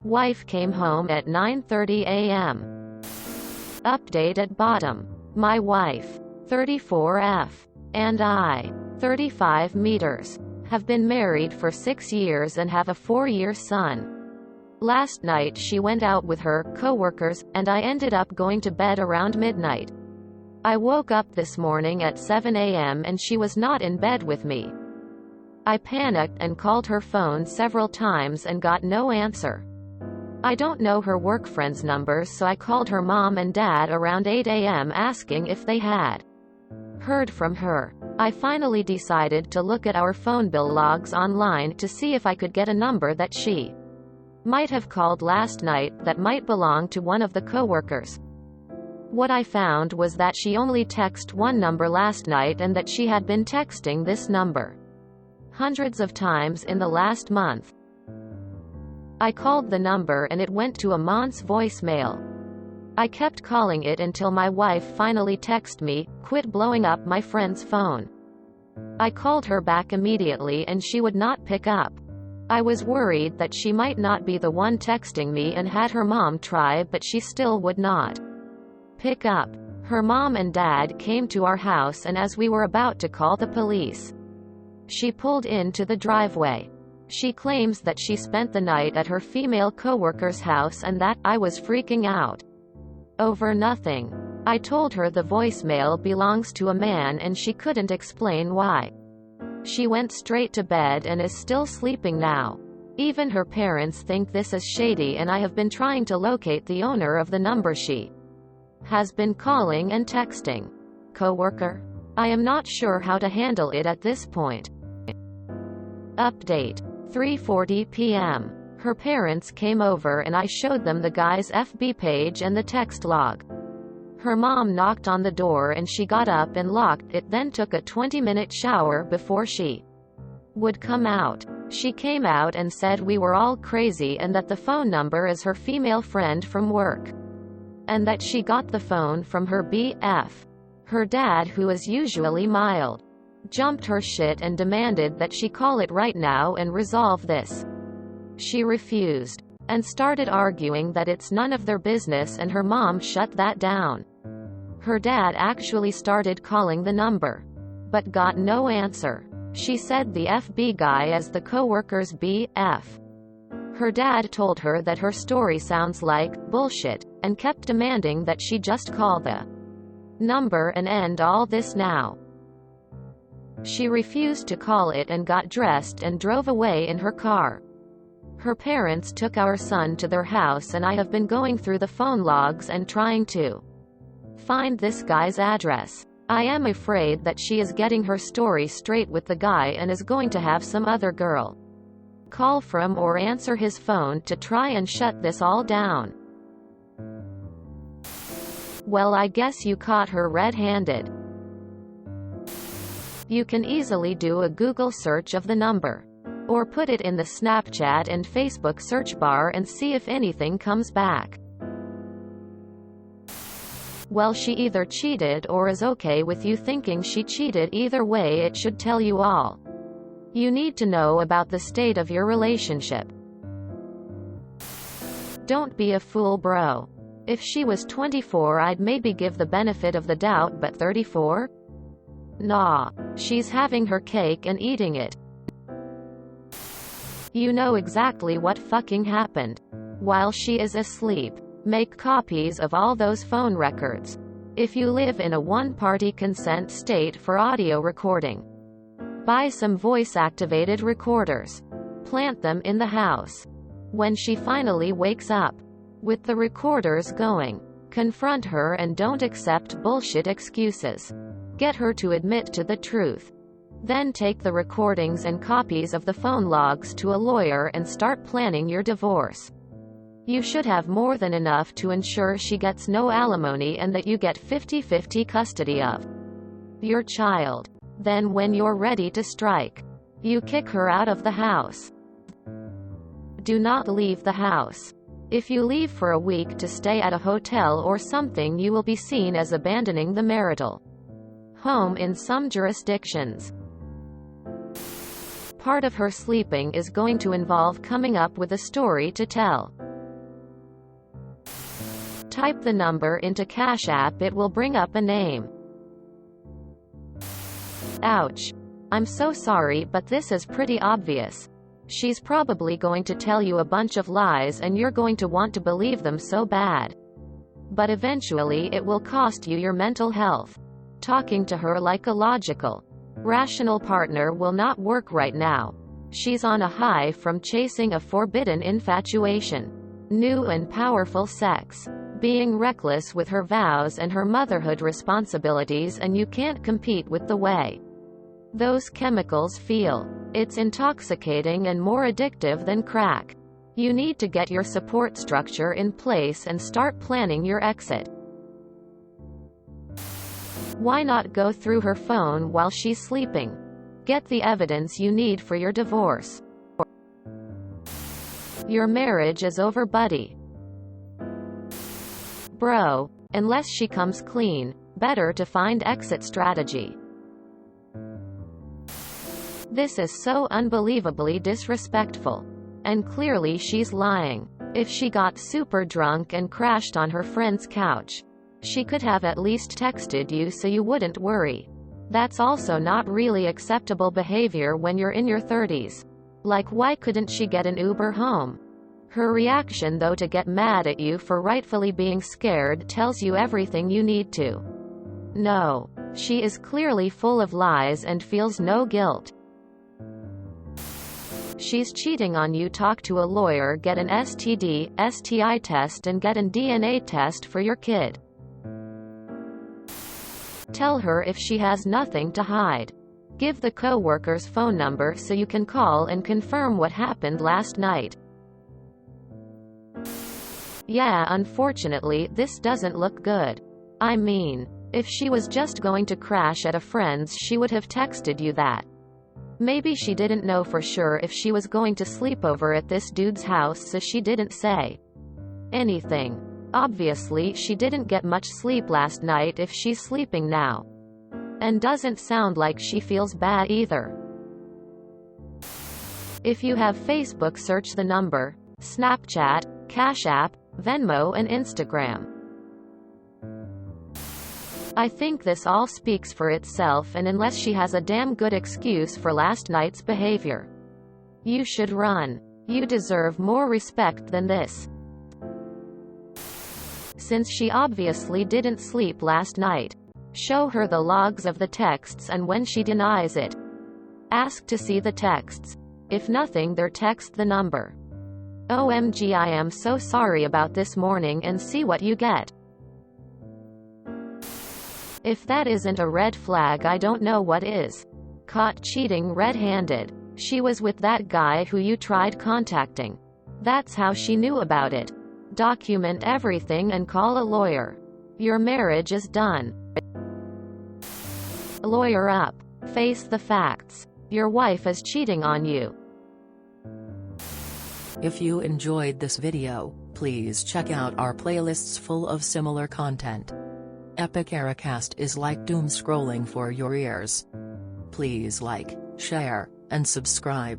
Wife came home at 9:30 a.m. Update at bottom. My wife, 34F, and I, 35 meters, have been married for 6 years and have a 4-year son. Last night she went out with her coworkers, and I ended up going to bed around midnight. I woke up this morning at 7 a.m. and she was not in bed with me. I panicked and called her phone several times and got no answer. I don't know her work friends' numbers, so I called her mom and dad around 8 a.m. asking if they had heard from her. I finally decided to look at our phone bill logs online to see if I could get a number that she might have called last night that might belong to one of the coworkers. What I found was that she only texted one number last night and that she had been texting this number hundreds of times in the last month. I called the number and it went to a mom's voicemail. I kept calling it until my wife finally texted me, "Quit blowing up my friend's phone." I called her back immediately and she would not pick up. I was worried that she might not be the one texting me and had her mom try, but she still would not pick up. Her mom and dad came to our house, and as we were about to call the police, she pulled into the driveway. She claims that she spent the night at her female coworker's house and that I was freaking out over nothing. I told her the voicemail belongs to a man and she couldn't explain why. She went straight to bed and is still sleeping now. Even her parents think this is shady, and I have been trying to locate the owner of the number she has been calling and texting. Coworker? I am not sure how to handle it at this point. Update. 3:40 p.m. Her parents came over and I showed them the guy's FB page and the text log. Her mom knocked on the door and she got up and locked it, then took a 20-minute shower before she would come out. She came out and said we were all crazy and that the phone number is her female friend from work, and that she got the phone from her BF. Her dad, who is usually mild, jumped her shit and demanded that she call it right now and resolve this. She refused and started arguing that it's none of their business, and her mom shut that down. Her dad actually started calling the number, but got no answer. She said the FB guy is the coworker's BF. Her dad told her that her story sounds like bullshit, and kept demanding that she just call the number and end all this now. She refused to call it and got dressed and drove away in her car. Her parents took our son to their house, and I have been going through the phone logs and trying to find this guy's address. I am afraid that she is getting her story straight with the guy and is going to have some other girl call from or answer his phone to try and shut this all down. Well, I guess you caught her red-handed. You can easily do a Google search of the number, or put it in the Snapchat and Facebook search bar and see if anything comes back. Well, she either cheated or is okay with you thinking she cheated. Either way, it should tell you all you need to know about the state of your relationship. Don't be a fool, bro. If she was 24, I'd maybe give the benefit of the doubt, but 34? Nah. She's having her cake and eating it. You know exactly what fucking happened. While she is asleep, make copies of all those phone records. If you live in a one-party consent state for audio recording, buy some voice-activated recorders. Plant them in the house. When she finally wakes up with the recorders going, confront her and don't accept bullshit excuses. Get her to admit to the truth. Then take the recordings and copies of the phone logs to a lawyer and start planning your divorce. You should have more than enough to ensure she gets no alimony and that you get 50-50 custody of your child. Then when you're ready to strike, you kick her out of the house. Do not leave the house. If you leave for a week to stay at a hotel or something, you will be seen as abandoning the marital home in some jurisdictions. Part of her sleeping is going to involve coming up with a story to tell. type the number into Cash App, it will bring up a name. Ouch. I'm so sorry, but this is pretty obvious. She's probably going to tell you a bunch of lies and you're going to want to believe them so bad. But eventually it will cost you your mental health. Talking to her like a logical, rational partner will not work right now. She's on a high from chasing a forbidden infatuation, new and powerful sex, being reckless with her vows and her motherhood responsibilities, and you can't compete with the way those chemicals feel. It's intoxicating and more addictive than crack. You need to get your support structure in place and start planning your exit. Why not go through her phone while she's sleeping? Get the evidence you need for your divorce. Your marriage is over, buddy. Bro, unless she comes clean, better to find exit strategy. This is so unbelievably disrespectful. And clearly she's lying. If she got super drunk and crashed on her friend's couch, she could have at least texted you so you wouldn't worry. That's also not really acceptable behavior when you're in your 30s. Like, why couldn't she get an Uber home? Her reaction, though, to get mad at you for rightfully being scared tells you everything you need to know. She is clearly full of lies and feels no guilt. She's cheating on you. Talk to a lawyer, get an STD, STI test, and get a DNA test for your kid. Tell her if she has nothing to hide. Give the co-worker's phone number so you can call and confirm what happened last night. Yeah, unfortunately, this doesn't look good. I mean, if she was just going to crash at a friend's, she would have texted you that. Maybe she didn't know for sure if she was going to sleep over at this dude's house, so she didn't say anything. Obviously, she didn't get much sleep last night if she's sleeping now. And doesn't sound like she feels bad either. If you have Facebook, search the number, Snapchat, Cash App, Venmo, and Instagram. I think this all speaks for itself, and unless she has a damn good excuse for last night's behavior, you should run. You deserve more respect than this. Since she obviously didn't sleep last night, show her the logs of the texts, and when she denies it, ask to see the texts. If nothing there, text the number. OMG, I am so sorry about this morning, and see what you get. If that isn't a red flag, I don't know what is. Caught cheating red-handed. She was with that guy who you tried contacting. That's how she knew about it. Document everything and call a lawyer. Your marriage is done. Lawyer up. Face the facts. Your wife is cheating on you. If you enjoyed this video, please check out our playlists full of similar content. Epic Ericast is like doom scrolling for your ears. Please like, share, and subscribe.